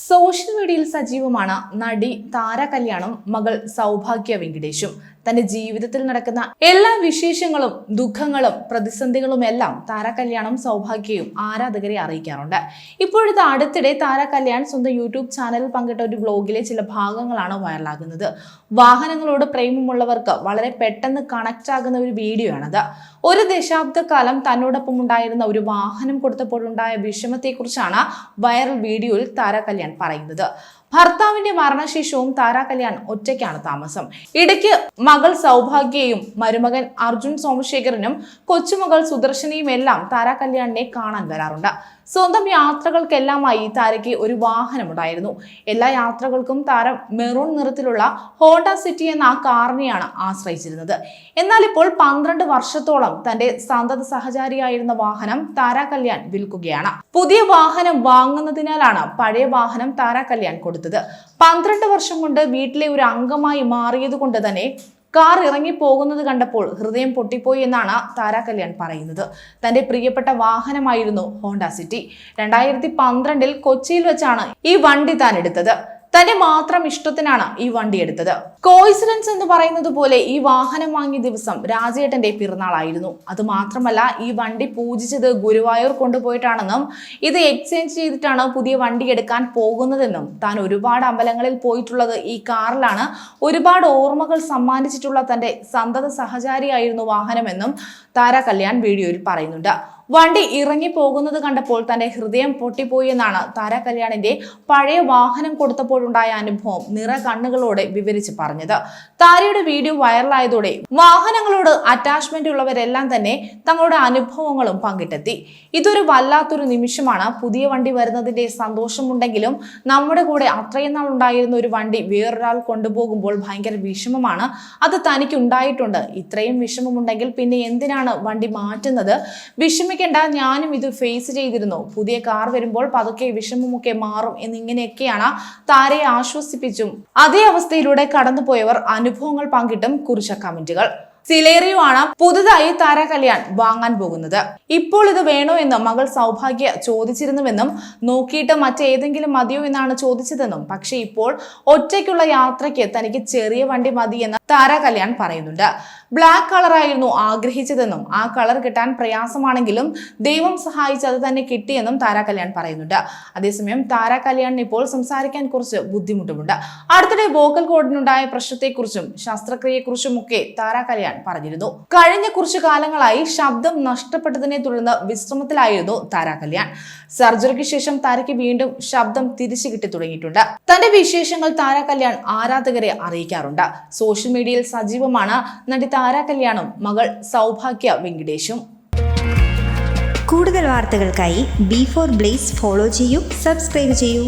Social മീഡിയയിൽ സജീവമാണ് നടി താര കല്യാണും മകൾ സൗഭാഗ്യ വെങ്കിടേഷും. തന്റെ ജീവിതത്തിൽ നടക്കുന്ന എല്ലാ വിശേഷങ്ങളും ദുഃഖങ്ങളും പ്രതിസന്ധികളും എല്ലാം താര കല്യാണും സൗഭാഗ്യയും ആരാധകരെ അറിയിക്കാറുണ്ട്. ഇപ്പോഴത്തെ അടുത്തിടെ താര കല്യാൺ സ്വന്തം യൂട്യൂബ് ചാനലിൽ പങ്കിട്ട ഒരു വ്ലോഗിലെ ചില ഭാഗങ്ങളാണ് വൈറലാകുന്നത്. വാഹനങ്ങളോട് പ്രേമമുള്ളവർക്ക് വളരെ പെട്ടെന്ന് കണക്ട് ആകുന്ന ഒരു വീഡിയോ ആണത്. ഒരു ദശാബ്ദക്കാലം തന്നോടൊപ്പം ഉണ്ടായിരുന്ന ഒരു വാഹനം കൊടുത്തപ്പോഴുണ്ടായ വിഷമത്തെക്കുറിച്ചാണ് വൈറൽ വീഡിയോയിൽ താര കല്യാൺ പറയുന്നത്. ഭർത്താവിന്റെ മരണശേഷവും താര കല്യാൺ ഒറ്റയ്ക്കാണ് താമസം. ഇടയ്ക്ക് മകൾ സൗഭാഗ്യയും മരുമകൻ അർജുൻ സോമശേഖരനും കൊച്ചുമകൾ സുദർശനയും എല്ലാം താര കല്യാണിനെ കാണാൻ വരാറുണ്ട്. സ്വന്തം യാത്രകൾക്കെല്ലാമായി താരയ്ക്ക് ഒരു വാഹനമുണ്ടായിരുന്നു. എല്ലാ യാത്രകൾക്കും താരം മെറൂൺ നിറത്തിലുള്ള ഹോണ്ട സിറ്റി എന്ന കാറിനെയാണ് ആശ്രയിച്ചിരുന്നത്. എന്നാൽ ഇപ്പോൾ 12 വർഷത്തോളം തന്റെ സന്തത സഹചാരിയായിരുന്ന വാഹനം താര കല്യാൺ വിൽക്കുകയാണ്. പുതിയ വാഹനം വാങ്ങുന്നതിനാലാണ് പഴയ വാഹനം താര കല്യാൺ കൊടുത്തത്. 12 വർഷം കൊണ്ട് വീട്ടിലെ ഒരു അംഗമായി മാറിയത് കൊണ്ട് തന്നെ കാർ ഇറങ്ങി പോകുന്നത് കണ്ടപ്പോൾ ഹൃദയം പൊട്ടിപ്പോയി എന്നാണ് താര കല്യാൺ പറയുന്നത്. തന്റെ പ്രിയപ്പെട്ട വാഹനമായിരുന്നു ഹോണ്ട സിറ്റി. 2012 കൊച്ചിയിൽ വെച്ചാണ് ഈ വണ്ടി താൻ എടുത്തത്. തന്റെ മാത്രം ഇഷ്ടത്തിനാണ് ഈ വണ്ടി എടുത്തത്. കോയിൻസിഡൻസ് എന്ന് പറയുന്നത് പോലെ ഈ വാഹനം വാങ്ങിയ ദിവസം രാജേട്ടന്റെ പിറന്നാളായിരുന്നു. അത് മാത്രമല്ല, ഈ വണ്ടി പൂജിച്ചത് ഗുരുവായൂർ കൊണ്ടുപോയിട്ടാണെന്നും ഇത് എക്സ്ചേഞ്ച് ചെയ്തിട്ടാണ് പുതിയ വണ്ടി എടുക്കാൻ പോകുന്നതെന്നും താൻ ഒരുപാട് അമ്പലങ്ങളിൽ പോയിട്ടുള്ളത് ഈ കാറിലാണ്, ഒരുപാട് ഓർമ്മകൾ സമ്മാനിച്ചിട്ടുള്ള തന്റെ സന്തത സഹചാരിയായിരുന്നു വാഹനമെന്നും താര കല്യാൺ വീഡിയോയിൽ പറയുന്നുണ്ട്. വണ്ടി ഇറങ്ങി പോകുന്നത് കണ്ടപ്പോൾ തന്റെ ഹൃദയം പൊട്ടിപ്പോയി എന്നാണ് താര കല്യാണിന്റെ പഴയ വാഹനം കൊടുത്തപ്പോഴുണ്ടായ അനുഭവം നിറ കണ്ണുകളോടെ വിവരിച്ച് പറഞ്ഞത്. താരയുടെ വീഡിയോ വൈറലായതോടെ വാഹനങ്ങളോട് അറ്റാച്ച്മെന്റ് ഉള്ളവരെല്ലാം തന്നെ തങ്ങളുടെ അനുഭവങ്ങളും പങ്കിട്ടെത്തി. ഇതൊരു വല്ലാത്തൊരു നിമിഷമാണ്. പുതിയ വണ്ടി വരുന്നതിന്റെ സന്തോഷമുണ്ടെങ്കിലും നമ്മുടെ കൂടെ അത്രയും നാൾ ഉണ്ടായിരുന്ന ഒരു വണ്ടി വേറൊരാൾ കൊണ്ടുപോകുമ്പോൾ ഭയങ്കര വിഷമമാണ്. അത് തനിക്ക് ഉണ്ടായിട്ടുണ്ട്. ഇത്രയും വിഷമമുണ്ടെങ്കിൽ പിന്നെ എന്തിനാണ് വണ്ടി മാറ്റുന്നത്? ഞാനും ഇത് ഫേസ് ചെയ്തിരുന്നു. പുതിയ കാർ വരുമ്പോൾ പതുക്കെ വിഷമമൊക്കെ മാറും എന്നിങ്ങനെയൊക്കെയാണ് താരയെ ആശ്വസിപ്പിച്ചും അതേ അവസ്ഥയിലൂടെ കടന്നുപോയവർ അനുഭവങ്ങൾ പങ്കിട്ടും കുറിച്ച കമന്റുകൾ. സിലേറിയോ ആണ് പുതുതായി താര കല്യാൺ വാങ്ങാൻ പോകുന്നത്. ഇപ്പോൾ ഇത് വേണോ എന്ന് മകൾ സൗഭാഗ്യ ചോദിച്ചിരുന്നുവെന്നും നോക്കിയിട്ട് മറ്റേതെങ്കിലും മതിയോ എന്നാണ് ചോദിച്ചതെന്നും, പക്ഷെ ഇപ്പോൾ ഒറ്റയ്ക്കുള്ള യാത്രയ്ക്ക് തനിക്ക് ചെറിയ വണ്ടി മതിയെന്ന് താര കല്യാൺ പറയുന്നുണ്ട്. ബ്ലാക്ക് കളറായിരുന്നു ആഗ്രഹിച്ചതെന്നും ആ കളർ കിട്ടാൻ പ്രയാസമാണെങ്കിലും ദൈവം സഹായിച്ച് അത് തന്നെ കിട്ടിയെന്നും താര കല്യാൺ പറയുന്നുണ്ട്. അതേസമയം താര കല്യാണിന് ഇപ്പോൾ സംസാരിക്കാൻ കുറച്ച് ബുദ്ധിമുട്ടുമുണ്ട്. അടുത്തിടെ വോക്കൽ കോഡിനുണ്ടായ പ്രശ്നത്തെക്കുറിച്ചും ശസ്ത്രക്രിയയെക്കുറിച്ചും ഒക്കെ താര കല്യാൺ പറഞ്ഞിരുന്നു. കഴിഞ്ഞ കുറച്ചു കാലങ്ങളായി ശബ്ദം നഷ്ടപ്പെട്ടതിനെ തുടർന്ന് വിശ്രമത്തിലായിരുന്നു താര കല്യാൺ. സർജറിക്ക് ശേഷം താരയ്ക്ക് വീണ്ടും ശബ്ദം തിരിച്ചു കിട്ടി തുടങ്ങിയിട്ടുണ്ട്. തന്റെ വിശേഷങ്ങൾ താര കല്യാൺ ആരാധകരെ അറിയിക്കാറുണ്ട്. സോഷ്യൽ മീഡിയയിൽ സജീവമാണ് നടി താര കല്യാണും മകൾ സൗഭാഗ്യ വെങ്കിടേഷും. കൂടുതൽ വാർത്തകൾക്കായി B4 Blaze ഫോളോ ചെയ്യൂ, സബ്സ്ക്രൈബ് ചെയ്യൂ.